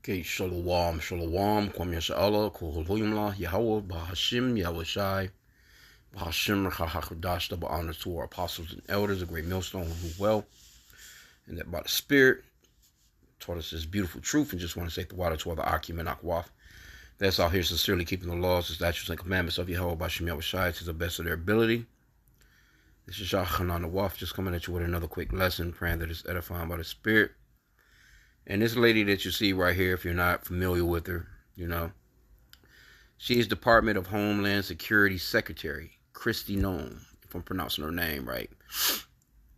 Okay, Shalom, Shalom, Kwam Yasha'Allah, Kuhuluyumla, Yahweh, Bahashim, Yahweh Shai, Bahashim, Rahachadash, double honor to our apostles and elders, a great millstone who rule well, and that by the Spirit taught us this beautiful truth, and just want to say the water to all the H.I.M and Akwaf. That's all here sincerely keeping the laws, the statutes, and commandments of Yahweh, Bahashim, Yahweh Shai, to the best of their ability. This is Yachan Waf, just coming at you with another quick lesson, praying that it's edifying by the Spirit. And this lady that you see right here, if you're not familiar with her, you know, she's Department of Homeland Security Secretary, Kristi Noem, if I'm pronouncing her name right.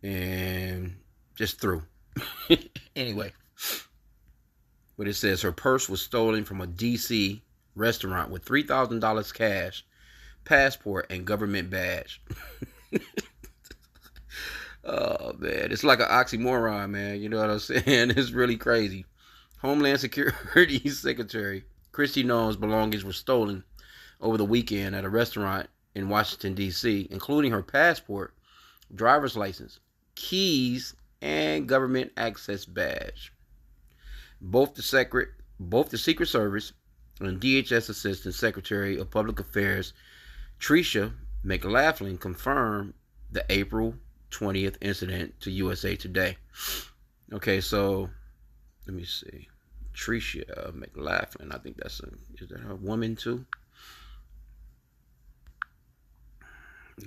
And just through. Anyway. But it says her purse was stolen from a D.C. restaurant with $3,000 cash, passport, and government badge. Oh, man. It's like an oxymoron, man. You know what I'm saying? It's really crazy. Homeland Security Secretary Kristi Noem's belongings were stolen over the weekend at a restaurant in Washington, D.C., including her passport, driver's license, keys, and government access badge. Both the Secret Service and DHS Assistant Secretary of Public Affairs Tricia McLaughlin confirmed the April 20th incident to USA Today. Okay, so let me see. Tricia McLaughlin, I think is that her woman too?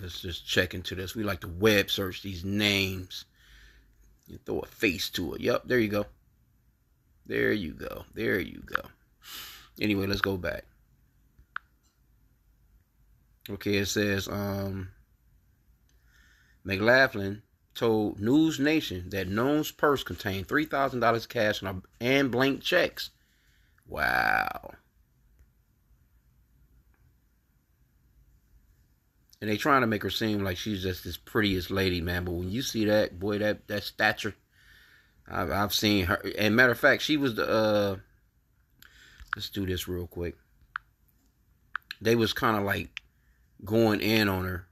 Let's just check into this. We like to web search these names. You throw a face to it. Yep, there you go. There you go. There you go. Anyway, let's go back. Okay, it says McLaughlin told NewsNation that Noem's purse contained $3,000 cash and blank checks. Wow. And they trying to make her seem like she's just this prettiest lady, man. But when you see that, boy, that stature, I've seen her. And matter of fact, she was the, let's do this real quick. They was kind of like going in on her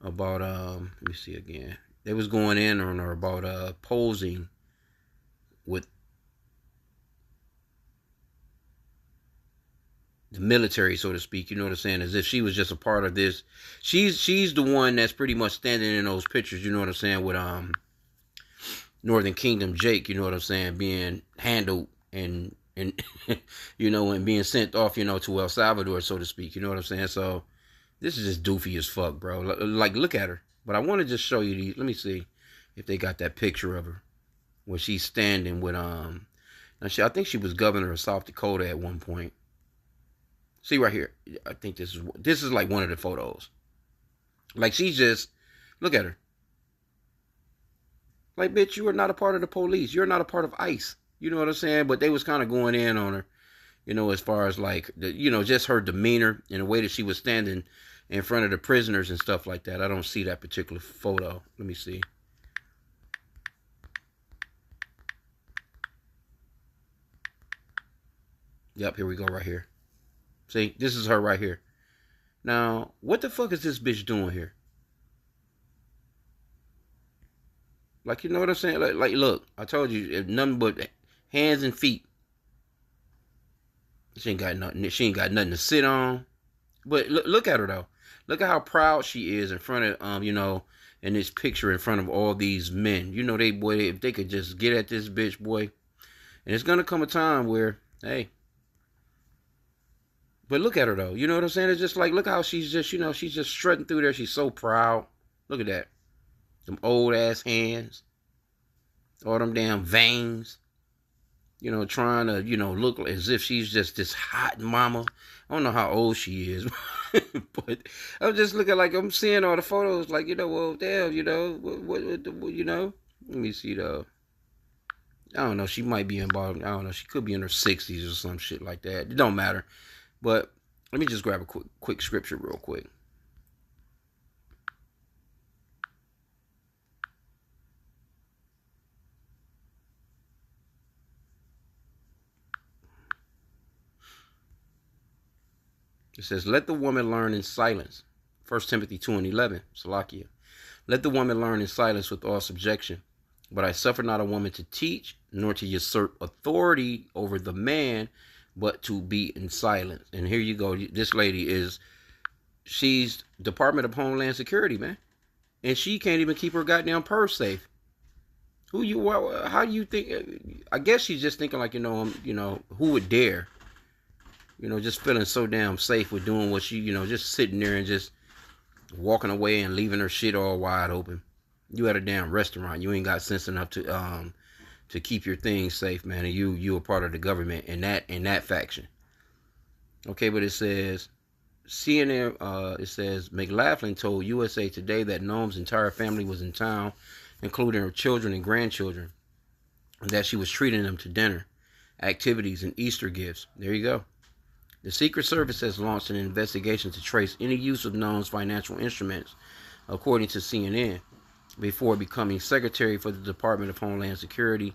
about, let me see again. They was going in on her about posing with the military, so to speak, you know what I'm saying, as if she was just a part of this. She's the one that's pretty much standing in those pictures, you know what I'm saying, with Northern Kingdom Jake, you know what I'm saying, being handled and you know, and being sent off, you know, to El Salvador, so to speak, you know what I'm saying. So this is just doofy as fuck, bro. Like, look at her. But I want to just show you these. Let me see if they got that picture of her where she's standing with now I think she was governor of South Dakota at one point. See right here. I think this is like one of the photos. Like, she's just, look at her. Like, bitch, you are not a part of the police. You're not a part of ICE. You know what I'm saying? But they was kind of going in on her, you know, as far as like, you know, just her demeanor and the way that she was standing in front of the prisoners and stuff like that. I don't see that particular photo. Let me see. Yep, here we go right here. See, this is her right here. Now, what the fuck is this bitch doing here? Like, you know what I'm saying? Like, look, I told you, if nothing but hands and feet. She ain't got nothing. She ain't got nothing to sit on. But look at her though. Look at how proud she is in front of you know, in this picture in front of all these men. You know, if they could just get at this bitch, boy. And it's gonna come a time where, hey. But look at her though. You know what I'm saying? It's just like, look how she's just, you know, she's just strutting through there. She's so proud. Look at that. Them old ass hands. All them damn veins. You know, trying to, you know, look as if she's just this hot mama. I don't know how old she is. But I'm just looking like, I'm seeing all the photos like, you know, well, damn, you know, what you know. Let me see though. I don't know. She might be involved. I don't know. She could be in her 60s or some shit like that. It don't matter. But let me just grab a quick scripture real quick. It says, let the woman learn in silence. 1 Timothy 2:11, Salakia. Let the woman learn in silence with all subjection. But I suffer not a woman to teach, nor to usurp authority over the man, but to be in silence. And here you go. This lady she's Department of Homeland Security, man. And she can't even keep her goddamn purse safe. How do you think? I guess she's just thinking like, who would dare? Just feeling so damn safe with doing what she, just sitting there and just walking away and leaving her shit all wide open. You at a damn restaurant. You ain't got sense enough to keep your things safe, man. And you a part of the government in that faction. Okay, but it says CNN. It says McLaughlin told USA Today that Noem's entire family was in town, including her children and grandchildren, and that she was treating them to dinner, activities, and Easter gifts. There you go. The Secret Service has launched an investigation to trace any use of Noem's financial instruments, according to CNN. Before becoming secretary for the Department of Homeland Security,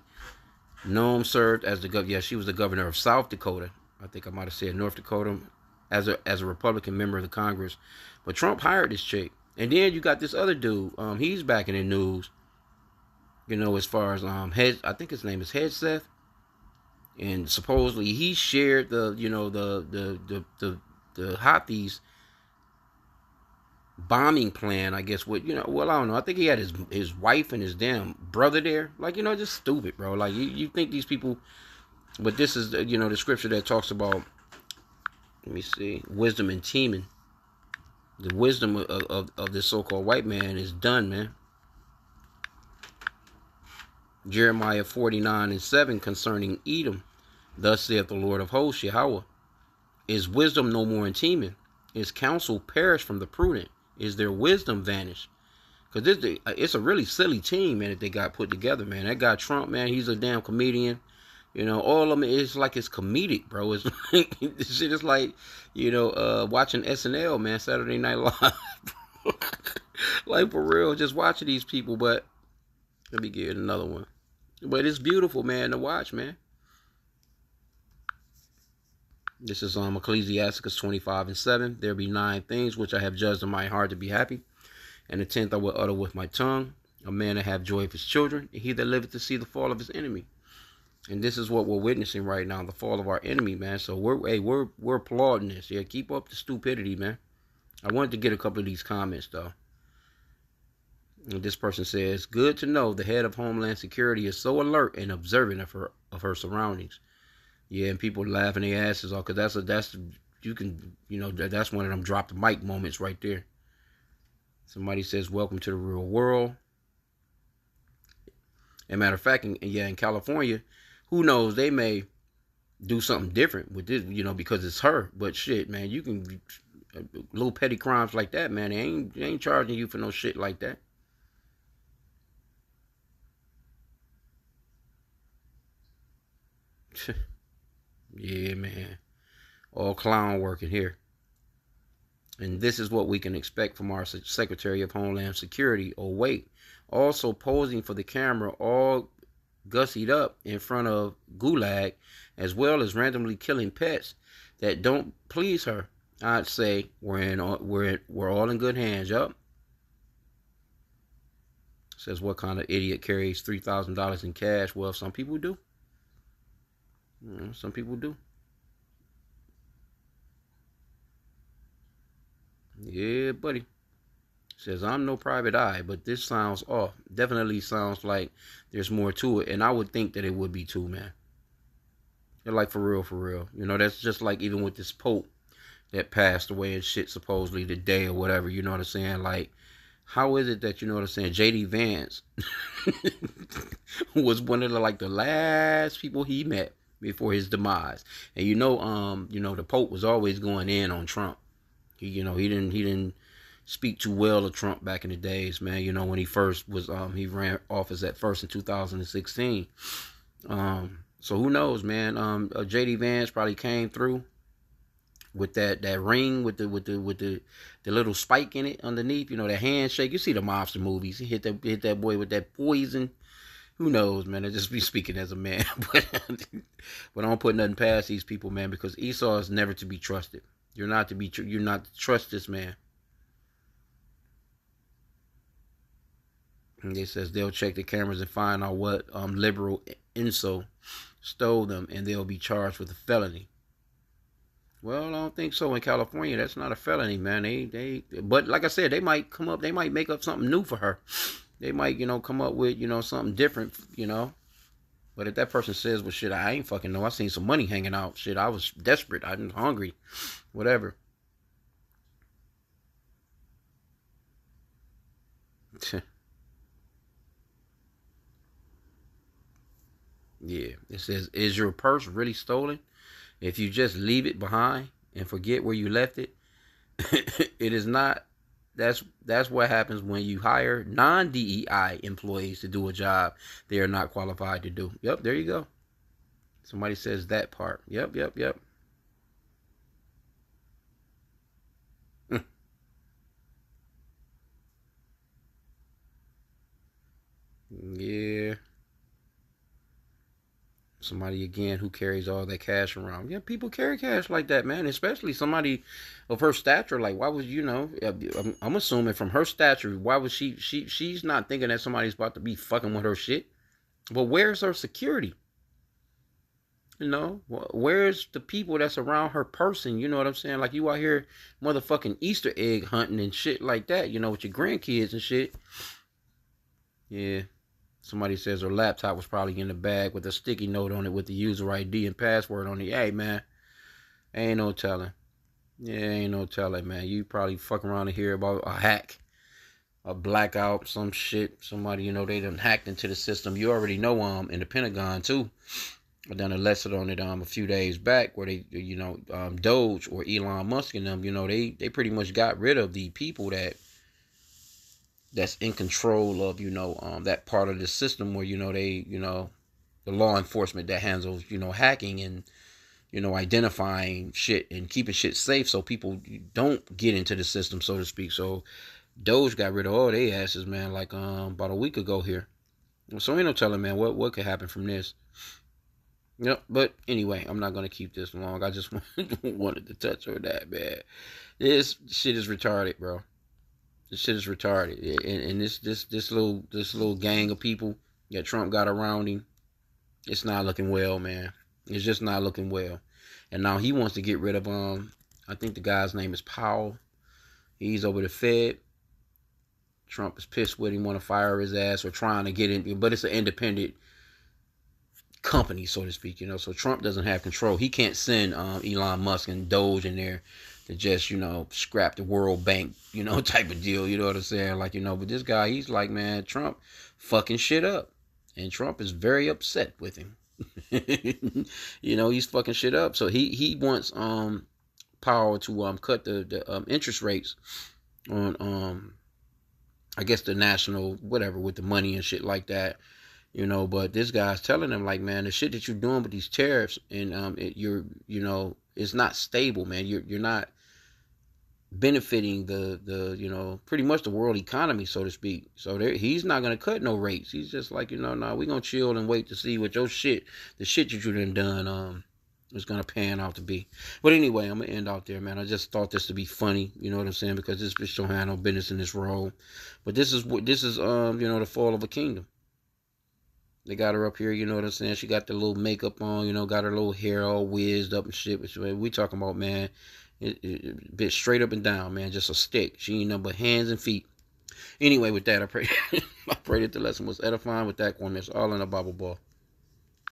Noem served as she was the governor of South Dakota. I think I might have said North Dakota, as a Republican member of the Congress. But Trump hired this chick. And then you got this other dude. He's back in the news. As far as I think his name is Hegseth. And supposedly he shared the Houthis bombing plan, I guess, with, I don't know. I think he had his wife and his damn brother there. Like, just stupid, bro. Like, you think these people, but this is, the scripture that talks about, let me see, wisdom and teaming. The wisdom of this so-called white man is done, man. Jeremiah 49:7 concerning Edom. Thus saith the Lord of hosts, Yahweh. Is wisdom no more in teaming? Is counsel perished from the prudent? Is their wisdom vanished? Because it's a really silly team, man, that they got put together, man. That guy Trump, man, he's a damn comedian. All of them, it's like it's comedic, bro. It's like, this shit is like, watching SNL, man, Saturday Night Live. Like, for real, just watching these people. But let me get another one. But it's beautiful, man, to watch, man. This is Ecclesiasticus 25:7. There be 9 things which I have judged in my heart to be happy, and the 10th I will utter with my tongue. A man to have joy of his children, and he that liveth to see the fall of his enemy. And this is what we're witnessing right now, the fall of our enemy, man. So we're applauding this. Yeah, keep up the stupidity, man. I wanted to get a couple of these comments though. And this person says, good to know the head of Homeland Security is so alert and observant of her surroundings. Yeah, and people laughing their asses off, because that's one of them drop the mic moments right there. Somebody says, welcome to the real world. And matter of fact, in California, who knows, they may do something different with this, because it's her. But shit, man, you can, little petty crimes like that, man, they ain't charging you for no shit like that. Yeah, man. All clown working here. And this is what we can expect from our Secretary of Homeland Security. Oh, wait. Also posing for the camera, all gussied up in front of Gulag, as well as randomly killing pets that don't please her. I'd say we're all in good hands. Yup. Says, what kind of idiot carries $3,000 in cash? Well, some people do. Some people do. Yeah, buddy. Says, I'm no private eye, but this sounds off. Definitely sounds like there's more to it. And I would think that it would be too, man. They're like, for real, for real. That's just like even with this Pope that passed away and shit supposedly today or whatever. You know what I'm saying? Like, how is it that, J.D. Vance was one of the last people he met before his demise. And the Pope was always going in on Trump. He didn't speak too well of Trump back in the days, man. When he first was he ran office at first in 2016. So who knows, man? J.D. Vance probably came through with that ring with the little spike in it underneath, that handshake. You see the mobster movies. He hit that boy with that poison. Who knows, man? I just be speaking as a man. But I don't put nothing past these people, man, because Esau is never to be trusted. You're not to trust this man. And it says they'll check the cameras and find out what liberal inso stole them, and they'll be charged with a felony. Well, I don't think so in California. That's not a felony, man. But like I said, they might come up. They might make up something new for her. They might, come up with, something different, But if that person says, well, shit, I ain't fucking know. I seen some money hanging out. Shit, I was desperate. I was hungry. Whatever. Yeah. It says, is your purse really stolen? If you just leave it behind and forget where you left it, it is not. That's what happens when you hire non-DEI employees to do a job they are not qualified to do. Yep, there you go. Somebody says that part. Yep. Yeah. Somebody again who carries all that cash around. Yeah, people carry cash like that, man. Especially somebody of her stature. Like, why would I'm assuming from her stature, why would she's not thinking that somebody's about to be fucking with her shit. But where's her security? Where's the people that's around her person? You know what I'm saying? Like, you out here motherfucking Easter egg hunting and shit like that, with your grandkids and shit. Yeah. Somebody says her laptop was probably in the bag with a sticky note on it with the user ID and password on it. Hey, man, ain't no telling. Yeah, ain't no telling, man. You probably fuck around and hear about a hack, a blackout, some shit. Somebody, they done hacked into the system. You already know in the Pentagon, too. I done a lesson on it a few days back where they, Doge or Elon Musk and them, they pretty much got rid of the people that's in control of, that part of the system where, the law enforcement that handles, hacking and, identifying shit and keeping shit safe so people don't get into the system, so to speak. So Doge got rid of all their asses, man, like about a week ago here. So ain't no telling, man, what could happen from this. Yep, but anyway, I'm not going to keep this long. I just wanted to touch on that, man. This shit is retarded, bro. This shit is retarded, and this little gang of people that Trump got around him, it's not looking well, man. It's just not looking well. And now he wants to get rid of I think the guy's name is Powell. He's over the Fed. Trump is pissed with him, want to fire his ass or trying to get in, but it's an independent company, so to speak. So Trump doesn't have control. He can't send Elon Musk and Doge in there to just, scrap the World Bank, type of deal, you know what I'm saying? Like, but this guy, he's like, man, Trump fucking shit up. And Trump is very upset with him. He's fucking shit up. So he wants Powell to cut the interest rates on I guess the national whatever with the money and shit like that. But this guy's telling them, like, man, the shit that you're doing with these tariffs and it's not stable, man. You're not benefiting the pretty much the world economy, so to speak. So he's not gonna cut no rates. He's just like, nah, we gonna chill and wait to see what the shit that you done is gonna pan out to be. But anyway, I'm gonna end out there, man. I just thought this to be funny, you know what I'm saying, because this bitch don't have no business in this role. But this is the fall of a kingdom. They got her up here, you know what I'm saying? She got the little makeup on, got her little hair all whizzed up and shit. But we talking about, man, bitch straight up and down, man, just a stick. She ain't nothing but hands and feet. Anyway, with that, I pray that the lesson was edifying. With that, one, it's all in a Bible ball.